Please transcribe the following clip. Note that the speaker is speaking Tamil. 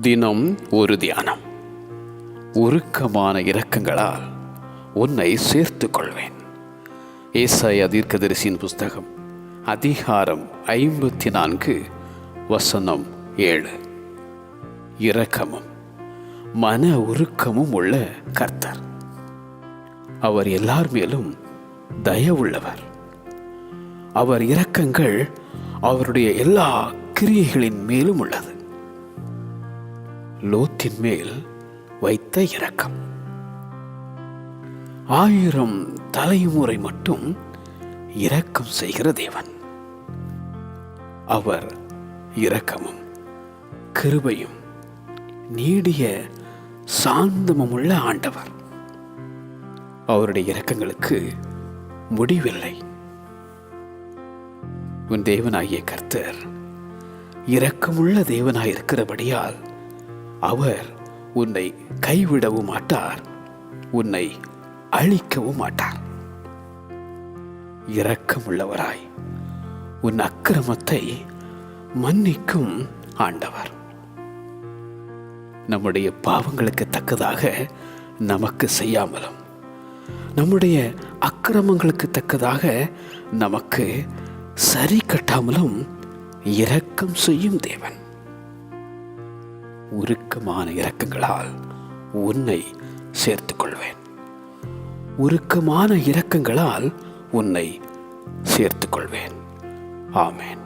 தினம் ஒரு தியானம். உருக்கமான இரக்கங்களால் உன்னை சேர்த்துக் கொள்வேன். ஏசாயா தீர்க்கதரிசியின் புஸ்தகம் அதிகாரம் 54 வசனம் 7. இரக்கமும் மன உருக்கமும் உள்ள கர்த்தர். அவர் எல்லார் மேலும் தயவுள்ளவர். அவர் இரக்கங்கள் அவருடைய எல்லா கிரியைகளின் மேலும் உள்ளது. லோத்தின் மேல் வைத்த இரக்கம் 1000 தலைமுறை மட்டும் இரக்கம் செய்கிற தேவன். அவர் இரக்கமும் கிருபையும் நீடிய சாந்தமும் உள்ள ஆண்டவர். அவருடைய இரக்கங்களுக்கு முடிவில்லை. உன் தேவனாகிய கர்த்தர் இரக்கமுள்ள தேவனாயிருக்கிறபடியால் அவர் உன்னை கைவிடவும் மாட்டார், உன்னை அழிக்கவும் மாட்டார். இரக்கமுள்ளவராய் உன் அக்கிரமத்தை மன்னிக்கும் ஆண்டவர். நம்முடைய பாவங்களுக்கு தக்கதாக நமக்கு செய்யாமலும் நம்முடைய அக்கிரமங்களுக்கு தக்கதாக நமக்கு சரி கட்டாமலும் இரக்கம் செய்யும் தேவன். உருக்கமான இரக்கங்களால் உன்னை சேர்த்துக் கொள்வேன். உருக்கமான இரக்கங்களால் உன்னை சேர்த்துக் கொள்வேன். ஆமென்.